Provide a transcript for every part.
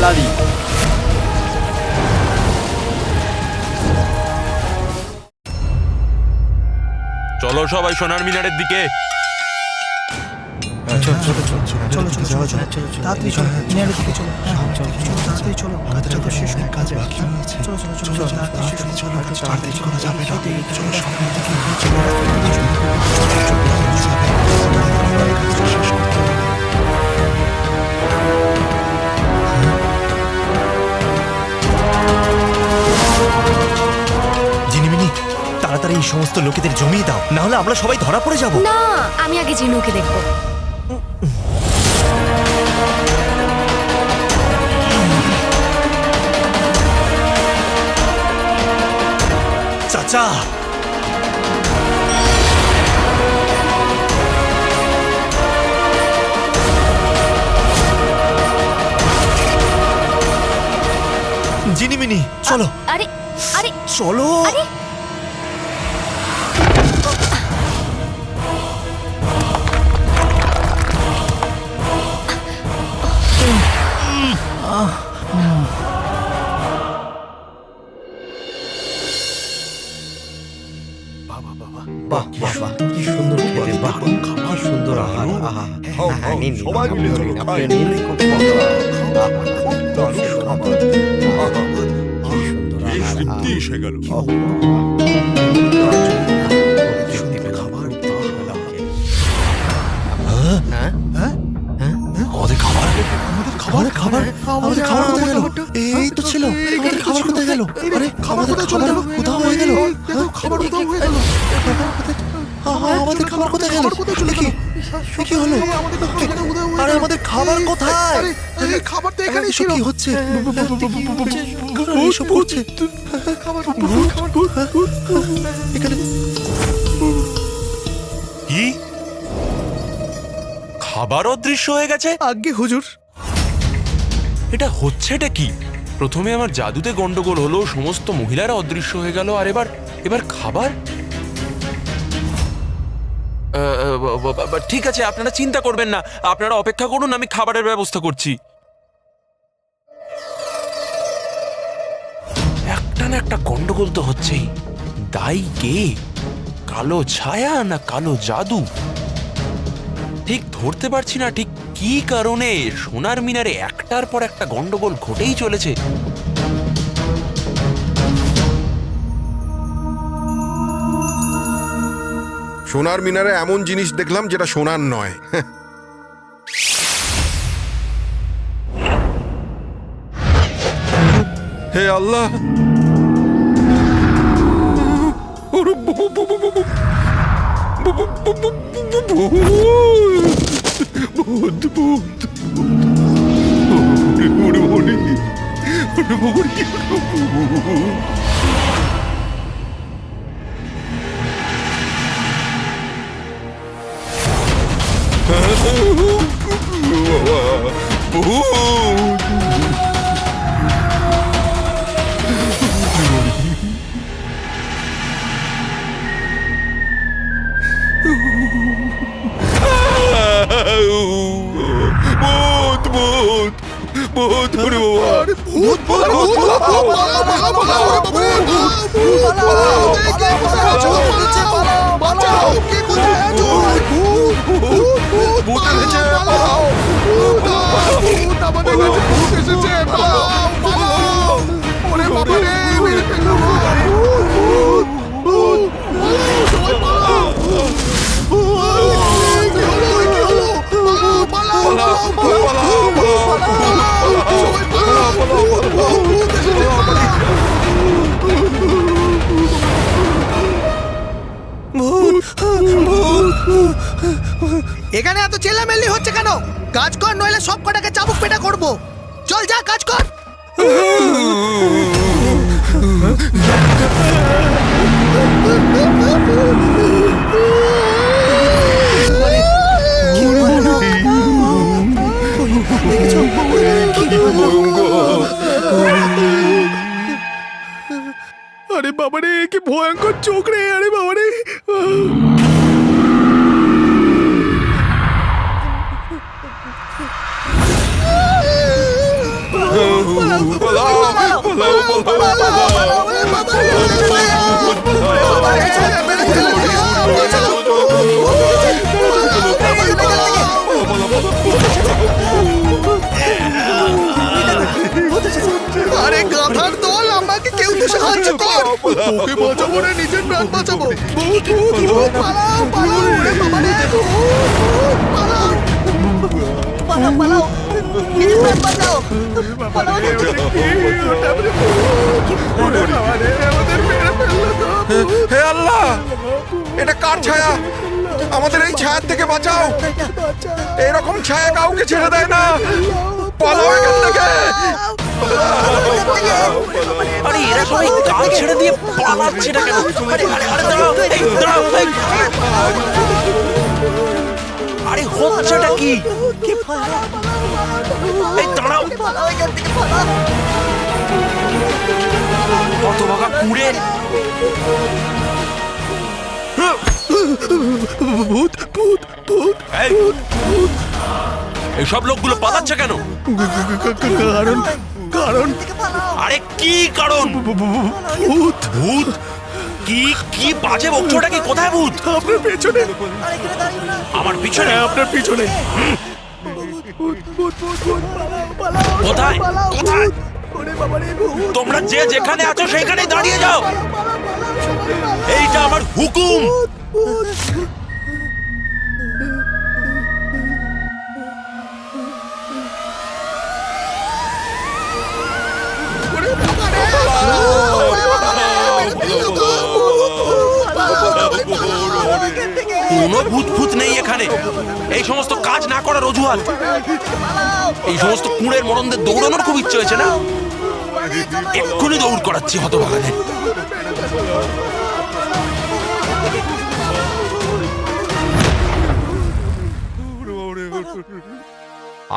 পালালি। চলো সবাই সোনার মিনারের দিকে। জিনিমিনি, তাড়াতাড়ি এই সমস্ত লোকেদের জমিয়ে দাও, না হলে আমরা সবাই ধরা পড়ে যাব। না, আমি আগে জিনুকে দেখবো। চাচা, জিনিমিনি চলো। আরে আরে চলো। আরে বাহ বাহ বাহ, কি সুন্দর খেতে, বাহ খাবার সুন্দর, আহার আহা। হ্যাঁ, নিন, নিন, আপনি নিন, আপনি নিন, খুব সুন্দর, আহা, খুব দারুণ খাবার, আহা, কি সুন্দর, এই আহা, সত্যি আহা। এসে গেল। আমাদের খাবার, আমাদের খাবার, আমাদের খাবার কোথায় গেল? এই তো ছিল, আমাদের খাবার কোথায় গেল? আরে আমাদের খাবার কোথাও হয়ে গেল? খাবার কোথাও হয়ে গেল? আমাদের খাবার কোথায় গেল? কি হলো? আরে আমাদের খাবার কোথায়? খাবার তো এখানেই এসব ছিল। কি হচ্ছে? কারা এসব করছে? এখানে কি খাবার অদৃশ্য হয়ে গেছে? আজ্ঞে হুজুর। এটা হচ্ছেটা কি? প্রথমে আমার জাদুতে গন্ডগোল হলো, সমস্ত মহিলারা অদৃশ্য হয়ে গেল, আর এবার খাবার। ঠিক আছে, আপনারা চিন্তা করবেন না, আপনারা অপেক্ষা করুন, আমি খাবারের ব্যবস্থা করছি। একটা না একটা গন্ডগোল তো হচ্ছেই। দায়ী কে? কালো ছায়া না কালো জাদু? ঠিক ধরতে পারছি না ঠিক কি কারণে সোনার মিনারে একটার পর একটা গন্ডগোল ঘটেই চলেছে। সোনার মিনারে এমন জিনিস দেখলাম যেটা সোনার নয়। হে আল্লাহ, এখানে এত চেল্লামেল্লি হচ্ছে কেন? কাজ কর, নইলে সব কটাকে চাবুক পেটা করবো। চল যা, কাজ কর। আরে বাবারে, কি ভয়ঙ্কর চোখ রে! আরে বাবারে, আরে গাধার দল, আমাকে কেউ তো সাহায্য কর। ওকে বাঁচাবো রে, নিজের প্রাণ বাঁচাবো। ভূত, ভূত, ভূত, পালাও, পালাও, ওরে বাবা রে, ভূত, পালাও। পালাও, পালাও, নিজের প্রাণ বাঁচাও। পালাও, ওটা আমাদের ভূত। ওরে বাবা রে, আমাদের মেরে ফেললো তো। হে আল্লাহ, এটা কার ছায়া? আমাদের এই ছায়ার থেকে বাঁচাও। এরকম ছায়া কাউকে ছেড়ে দেয় না। পালাও এখান থেকে। আরে এরা সবাই কাল ছেড়ে দিয়ে পালাচ্ছে না কেন? আরে আরে আরে দাঁড়াও, এই দাঁড়াও, এই। আরে হচ্ছেটা কি? এই দাঁড়াও, কত ভাগা কুড়ে। ভূত, ভূত, ভূত। এই, এইসব লোকগুলো পালাচ্ছে কেন? কারণ, কারণ আরে কি কারণ? ভূত। ভূত? কি কি বাজে বকছোটা কি? কোথায় ভূত? আপনার পেছনে, আমার পিছনে? আপনার পিছনে। কোথায়? কোথায়? তোমরা যে যেখানে আছো সেখানেই দাঁড়িয়ে যাও। এইটা আমার হুকুম। কোনো ভূত ফুত নেই এখানে। এই সমস্ত কাজ না করার অজুহাত। এই সমস্ত কুঁড়ের মরণদের দৌড়ানোর খুব ইচ্ছে হয়েছে না? এক্ষুনি দৌড় করাচ্ছি হতভাগাদের।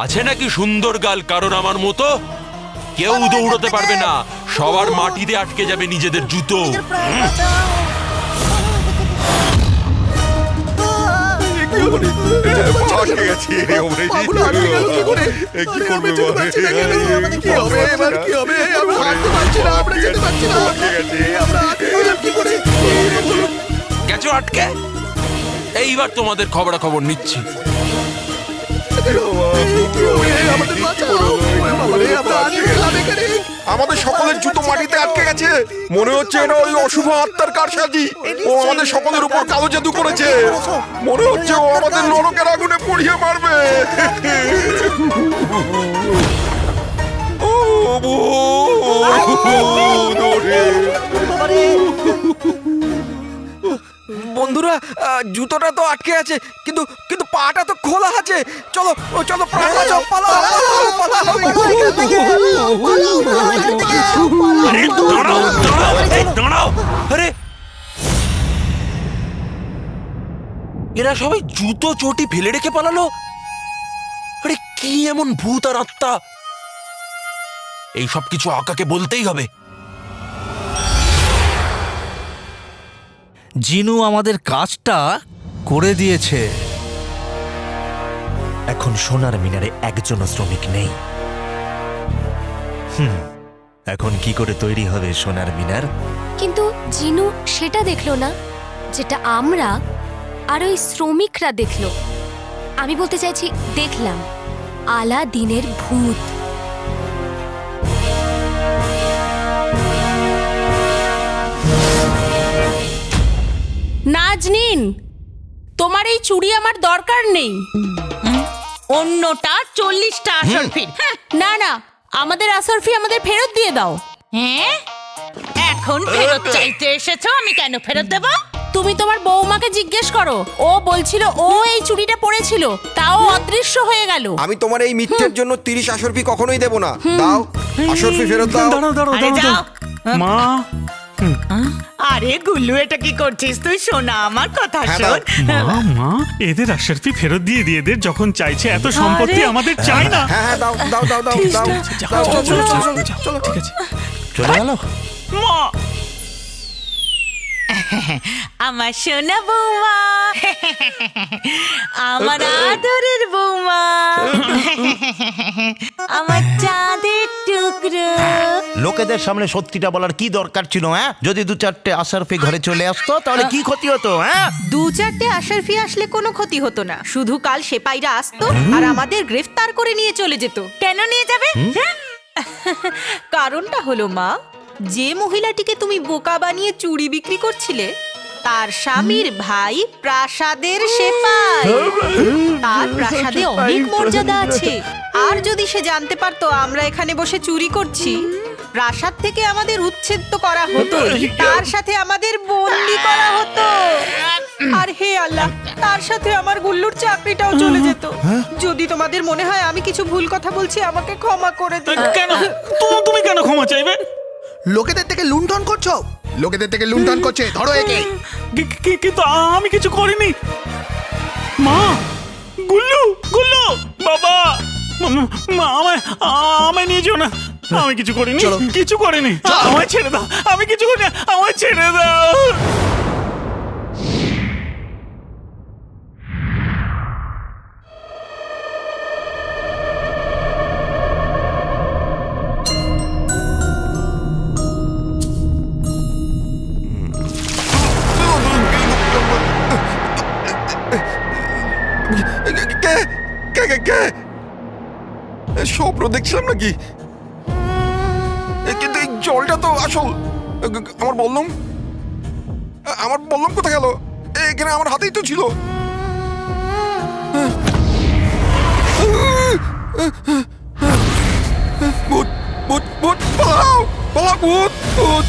আছে নাকি সুন্দর গাল কারণ আমার মতো? কেউ দৌড়তে পারবে না, সবার মাটিতে আটকে যাবে নিজেদের জুতো। আটকে গেছি। বাবুল আটকে গেল কি করে? কি আরে আমি করবে যেতে পারছি না কেন? কি হবে এবার, কি হবে? আমরা হাঁটতে পারছি না, আমরা যেতে পারছি না। আমরা আটকে গেলাম কি করে? বলুন। গেছো আটকে? এইবার তোমাদের খবরাখবর নিচ্ছি। আমাদের বাঁচাও। ওরে বাবা রে, আমরা আটকে গেলাম এখানে। আমাদের সকলের জুতো মাটিতে আটকে গেছে। মনে হচ্ছে এটা ওই অশুভ আত্মার কারসাজি। ও আমাদের সকলের উপর কালো জাদু করেছে। মনে হচ্ছে ও আমাদের নরকের আগুনে পুড়িয়ে মারবে। ও ভূত, ওরে। বন্ধুরা, জুতোটা তো আটকে আছে, কিন্তু কিন্তু পাটা তো খোলা আছে। চলো, ও চলো, প্রাণ বাঁচাও, পালাও, পালাও, আরে দাঁড়াও, দাঁড়াও, এই দাঁড়াও। আরে এরা সবাই জুতো চটি ফেলে রেখে পালালো। আরে কি এমন ভূত আর আত্মা? এই সব কিছু আকাকে বলতেই হবে। জিনু আমাদের কাজটা করে দিয়েছে। এখন সোনার মিনারে একজনও শ্রমিক নেই। এখন কি করে তৈরি হবে সোনার মিনার? কিন্তু জিনু সেটা দেখলো না যেটা আমরা আর ওই শ্রমিকরা দেখলো। আমি বলতে চাইছি, দেখলাম আলাদিনের ভূত। নাজনীন, তোমার এই চুড়ি আমার দরকার নেই। অন্যটা 40টা আসরফির। না না, আমাদের আসরফি আমাদের ফেরত দিয়ে দাও। হ্যাঁ, এখন ফেরত চাইতে এসেছো, আমি কেন ফেরত দেব? তুমি তোমার বৌমাকে জিজ্ঞেস করো, ও বলছিল ও এই চুড়িটা পরেছিল, তাও অদৃশ্য হয়ে গেল। আমি তোমার এই মিথ্যের জন্য 30 আসরফি কখনোই দেব না। দাও আসরফি ফেরত দাও। আরে যাও। মা, আরে গুল্লু, এটা কি করছিস তুই? শোনা আমার কথা হ্যাঁ, শোন। মা, এদের আশরাফি ফেরত দিয়ে দিয়ে এদের যখন চাইছে এত সম্পত্তি আরে। আমাদের চাই না। হ্যাঁ হ্যাঁ, দাও দাও দাও দাও দাও। চলো চলো চলো চলো, ঠিক আছে। চলে গেল। মা, আমার সোনা বৌমা, আমার আদরের বৌমা, আমার চাঁদের টুকরো। লোক লোকেদের সামনে সত্যিটা বলার কি দরকার ছিল? হ্যাঁ, যদি 2-4টে আশরাফি ঘরে চলে আসতো তাহলে কি ক্ষতি হতো? হ্যাঁ, 2-4টে আশরাফি আসলে কোনো ক্ষতি হতো না, শুধু কাল সেপাইরা আসতো আর আমাদের গ্রেফতার করে নিয়ে চলে যেত। কেন নিয়ে যাবে? হ্যাঁ? কারণটা হলো মা, যে মহিলাটিকে তুমি বোকা বানিয়ে চুড়ি বিক্রি করছিলে তার স্বামীর ভাই প্রাসাদের সেপাই। তার প্রাসাদে অনেক মর্যাদা আছে, আর যদি সে জানতে পারতো আমরা এখানে বসে চুরি করছি, প্রাসাদ থেকে আমাদের উচ্ছেদ তো করা হতো, তার সাথে আমাদের বন্দি করা হতো। আর হে আল্লাহ, তার সাথে আমার গুল্লুর চাকরিটাও চলে যেত। যদি তোমাদের মনে হয় আমি কিছু ভুল কথা বলছি, আমাকে ক্ষমা করে দিন। কেন তুমি কেন ক্ষমা চাইবে? লোকেদের থেকে লুণ্ঠন করছো, লোকেদের থেকে লুণ্ঠন করছে, ধরো একে। কিন্তু আমি কিছু করিনি। মা, গুল্লু, গুল্লু, বাবা, মা, আমায় নিয়ে যাও না। আমি কিছু করিনি, কিছু করিনি। আমায় ছেড়ে দাও, আমি কিছু করিনি, আমায় ছেড়ে দাও। কে কে কে কে স্বপ্ন দেখছিলাম নাকি? কিন্তু এই জলটা তো আসল। আমার বললাম কোথায় গেল? এখানে আমার হাতেই তো ছিল। ভূত, ভূত, ভূত, পালাও, পালাও, ভূত, ভূত।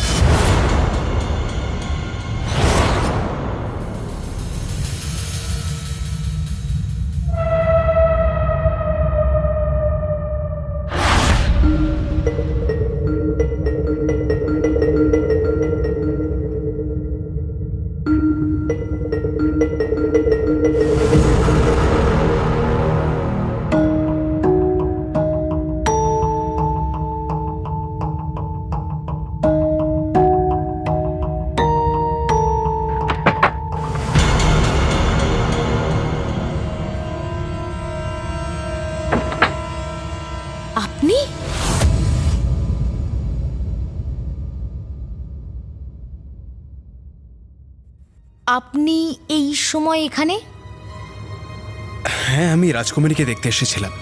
আপনি? আপনি এই সময় এখানে? হ্যাঁ, আমি রাজকুমারীকে দেখতে এসেছিলাম।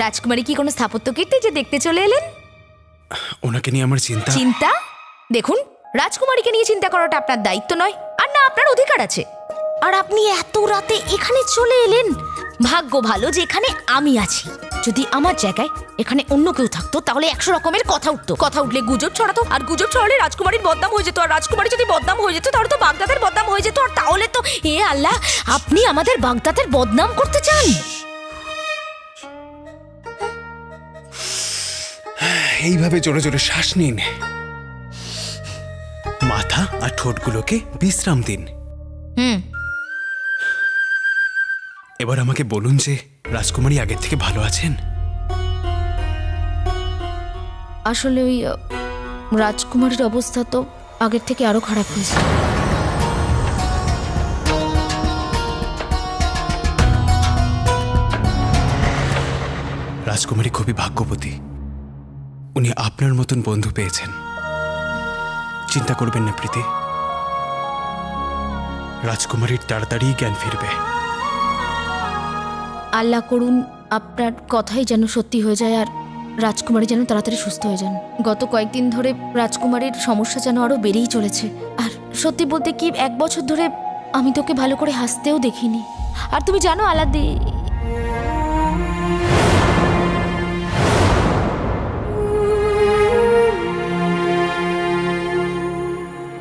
রাজকুমারী কি কোনো স্থাপত্য কীর্তি যে দেখতে চলে এলেন? ওনাকে নিয়ে আমার চিন্তা। চিন্তা? দেখুন, রাজকুমারীকে নিয়ে চিন্তা করাটা আপনার দায়িত্ব নয়, আর না আপনার অধিকার আছে। আর আপনি এত রাতে এখানে চলে এলেন। ভাগ্য ভালো যে এখানে আমি আছি। যদি আমার জায়গায় এখানে অন্য কেউ থাকতো তাহলে 100 রকমের কথা উঠতো। কথা উঠলে গুজব ছড়াতো, আর গুজব ছড়ালে রাজকুমারীর বদনাম হয়ে যেত, আর রাজকুমারী যদি বদনাম হয়ে যেত তাহলে তো বাগদাদের বদনাম হয়ে যেত। আর তাহলে তো হে আল্লাহ, আপনি আমাদের বাগদাদের বদনাম করতে চান? এইভাবে জোরে জোরে শ্বাস নিন, মাথা আর ঠোঁটগুলোকে বিশ্রাম দিন। এবার আমাকে বলুন যে রাজকুমারী আগের থেকে ভালো আছেন? আসলে ওই রাজকুমারীর অবস্থা তো আগের থেকে আরো খারাপ হয়েছে। রাজকুমারী খুবই ভাগ্যবতী, উনি আপনার মতন বন্ধু পেয়েছেন। চিন্তা করবেন না প্রীতি, রাজকুমারীর তাড়াতাড়ি জ্ঞান ফিরবে। আল্লাহ করুন আপনার কথাই যেন সত্যি হয়ে যায়, আর রাজকুমারী যেন তাড়াতাড়ি সুস্থ হয়ে যান। গত কয়েকদিন ধরে রাজকুমারীর সমস্যা যেন আরো বেড়েই চলেছে। আর সত্যি বলতে কি, 1 বছর ধরে আমি তোকে ভালো করে হাসতেও দেখিনি। আর তুমি জানো আলাদি,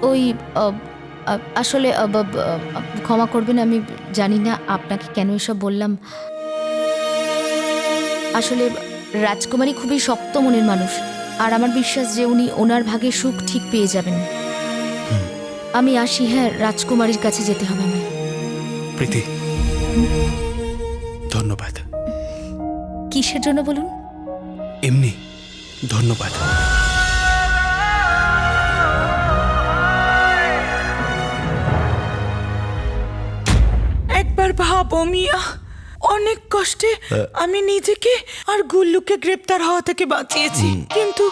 ওই আসলে ক্ষমা করবেন, আমি জানি না আপনাকে কেন এসব বললাম। আসলে রাজকুমারী খুবই শক্ত মনের মানুষ, আর আমার বিশ্বাস যে উনি ওনার ভাগে সুখ ঠিক পেয়ে যাবেন। আমি আসি। হ্যাঁ, রাজকুমারীর কাছে যেতে হবে আমায়। প্রীতি, ধন্যবাদ। কিসের জন্য বলুন? এমনি ধন্যবাদ। একবার ভাবো মিয়া, অনেক কষ্টে আমি নিজেকে আর গুল্লুকে গ্রেপ্তার হওয়া থেকে বাঁচিয়েছি, কিন্তু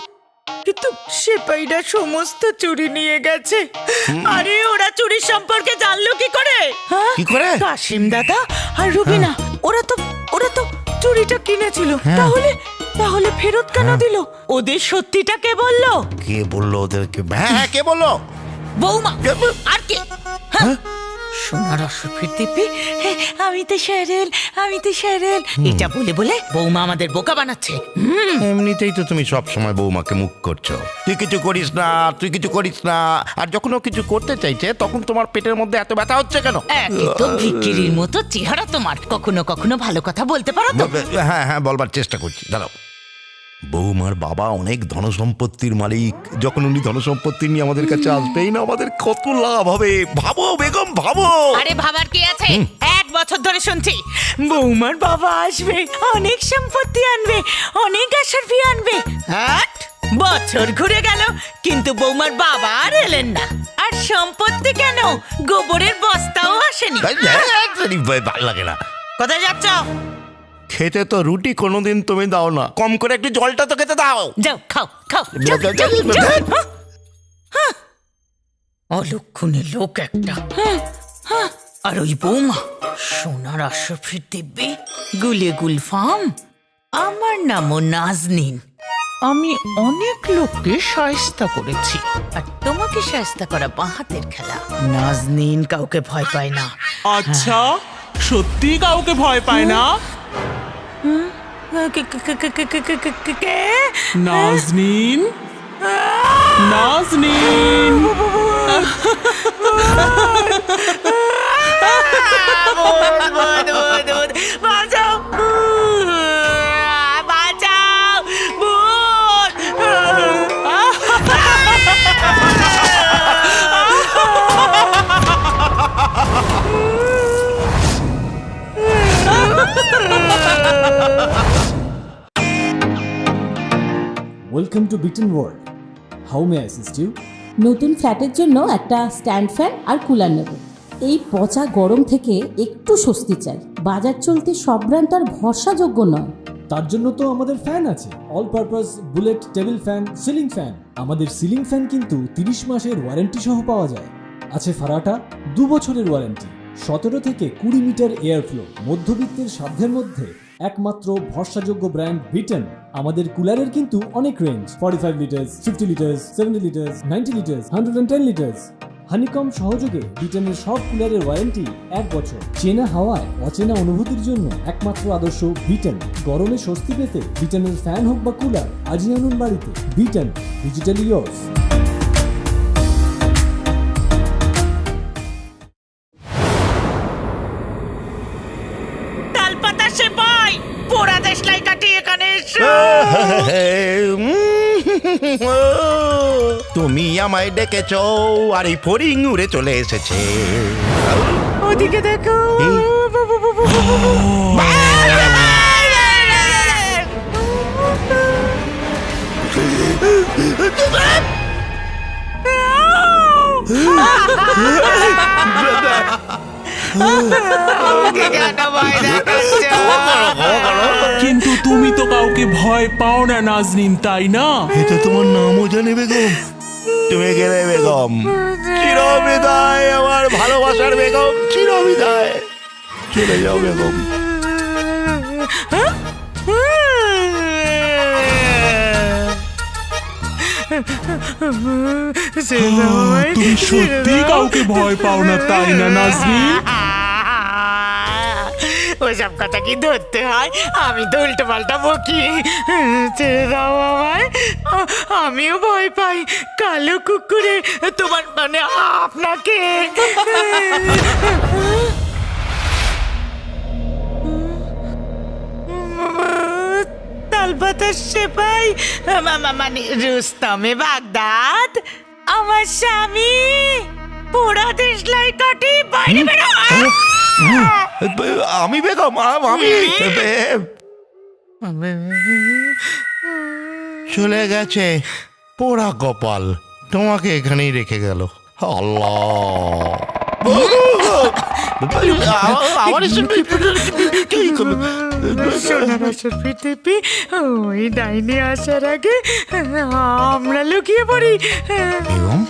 কিন্তু সেপাইরা সমস্ত চুরি নিয়ে গেছে। আরে ওরা চুরির সম্পর্কে জানলো কি করে? কি করে? কাশিম দাদা আর রুবিনা ওরা তো চুরিটা কিনেছিল। তাহলে তাহলে ফেরত কেন দিল? ওদের সত্যিটা কে বললো? কে বললো ওদেরকে? হ্যাঁ, কে বললো? বৌমা। আর কে? সোনার অসুখের দিব্যি, আমি তো স্যারেল এটা বলে বলে বৌমা আমাদের বোকা বানাচ্ছে। এমনিতেই তো তুমি সব সময় বৌমাকে মুখ করছো, তুই কিছু করিস না, আর যখন ও কিছু করতে চাইছে তখন তোমার পেটের মধ্যে এত ব্যথা হচ্ছে কেন? একে তো ভিকিরির মতো চেহারা তোমার, কখনো কখনো ভালো কথা বলতে পারো তো? হ্যাঁ, বলবার চেষ্টা করছি, দাঁড়াও। বৌমার বাবা অনেক ধনসম্পত্তির মালিক, যখন উনি ধনসম্পত্তি নিয়ে আমাদের কাছে আসবেই না, আমাদের কত লাভ হবে ভাবো বেগম, ভাবো। আরে ভাবার কি আছে? 1 বছর ধরে শুনছি বৌমার বাবা আসবে, অনেক সম্পত্তি আনবে, অনেক আশারফি আনবে। বছর ঘুরে গেল কিন্তু বৌমার বাবা আর এলেন না। আর সম্পত্তি কেন, গোবরের বস্তাও আসেনি। ভালো লাগে না। কোথায় যাচ্ছ? খেতে তো রুটি কোনোদিন তুমি দাও না, কম করে একটু জলটা তো খেতে দাও। যাও খাও। অলক্ষণে লোক একটা। আর ওই বৌমা সোনার আশরাফের দিব্যি, গুলে গুলফাম। আমার নামও নাজনীন। আমি অনেক লোককে শায়েস্তা করেছি, আর তোমাকে শায়েস্তা করা বাঁ হাতের খেলা। নাজনীন কাউকে ভয় পায় না। আচ্ছা, সত্যি কাউকে ভয় পায় না? নাজনীন, বাঁচাও, Welcome to Beaten World. How may I assist you? নতুন ফ্ল্যাটের জন্য একটা স্ট্যান্ড ফ্যান আর কুলার নেব। এই পচা গরম থেকে একটু স্বস্তি চাই। বাজার চলতে সব ব্র্যান্ড আর ভরসাযোগ্য নয়। তার জন্য তো আমাদের ফ্যান আছে, all purpose bullet table fan, ceiling fan. আমাদের সিলিং ফ্যান কিন্তু 30 মাসের ওয়ারেন্টি সহ পাওয়া যায়। আছে ফারাটা 2 বছরের ওয়ারেন্টি, 17 থেকে 20 মিটার এয়ার ফ্লো, মধ্যবিত্তের সাধ্যের মধ্যে একমাত্র ভরসাযোগ্য ব্র্যান্ড বিটেন। আমাদের কুলারের কিন্তু অনেক range, 45 litres, 50 litres, 70 litres, 90 litres, 110 litres. Honeycomb সহযোগে বিটেনের সব কুলারের ওয়ারেন্টি 1 বছর। চেনা হাওয়ায় অচেনা অনুভূতির জন্য একমাত্র আদর্শ বিটেন। গরমে স্বস্তি পেতে বিটেনের ফ্যান হোক বা কুলার, আজই আনুন বাড়িতে। বিটেন, ডিজিটালি ইয়োর্স। তালপাতা সেপাই, পোড়া দেশলাই কাটি এখানে এসো। তুমি আমায় ডেকেছো আর এই ফড়িং উড়ে চলে এসেছে। ওদিকে দেখো। কিন্তু তুমি তো কাউকে ভয় পাও না নাজনীন, তাই না? এটা তোমার নামও জানে বেগম। তুমি গেলে বেগম, চিরবিদায় আমার ভালোবাসার বেগম, চিরবিদায়। চলে যাও বেগম। তুমি সত্যি কাউকে ভয় পাও না, তাই না নাজনীন? ওসব কথা কি ধরতে হয়? আমি তো উল্টো পাল্টা বকি। ছেড়ে দাও আমায়, আমিও ভয় পাই। কালো কুকুরে তোমার মানে আপনাকে। তালপাতা সেপাই মানে রুস্তমে বাগদাদ, আমার স্বামী। পোড়া দেশলাই কাটি, বাইরে বেরো। আমি বেগম, আমি চলে গেছে। পোড়া কপাল, তোমাকে এখানেই রেখে গেল। আল্লাহ। আমার ওই ডাইনি আসার আগে আমরা লুকিয়ে পড়ি। বেগম,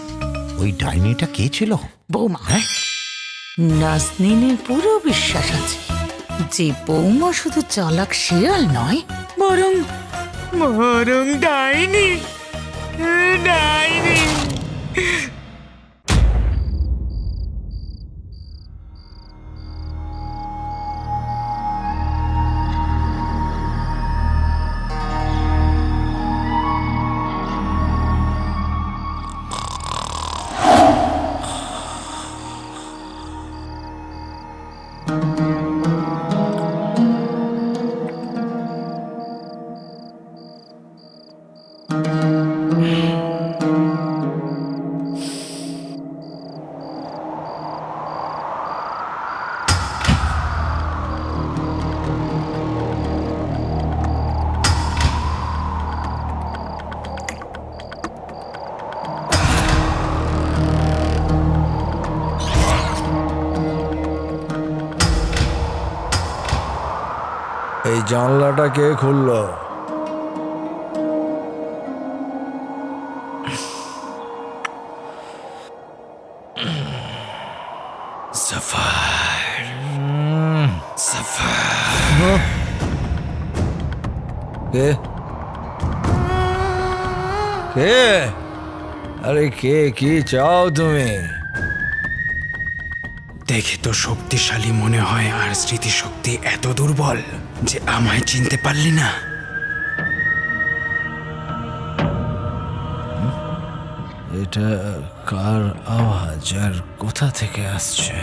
ওই ডাইনিটা কে ছিল? বৌমা, নাজনীনের পুরো বিশ্বাস আছে যে বৌমা শুধু চালাক শিয়াল নয়, বরং ডাইনি। ডাইনি এই জানলাটা কে খুললো? কে কে? আরে কে? কি চাও তুমি? দেখে তো শক্তিশালী মনে হয়, আর স্মৃতিশক্তি এত দুর্বল যে আমায় চিনতে পারলি না। এটা কার আওয়াজ আর কোথা থেকে আসছে?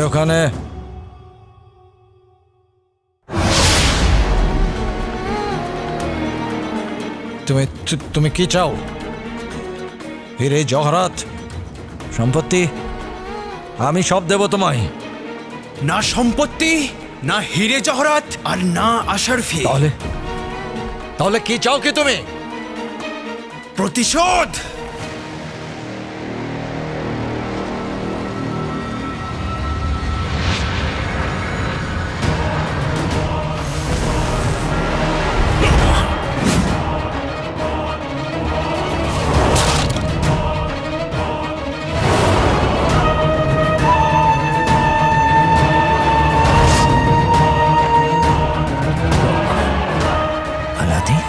ওখানে তুমি কি চাও? হিরে জহরাত, সম্পত্তি? আমি সব দেব তোমায়। না সম্পত্তি, না হিরে জহরাত, আর না আশারফি। তাহলে কি চাও কি তুমি? প্রতিশোধ। আলাদিন,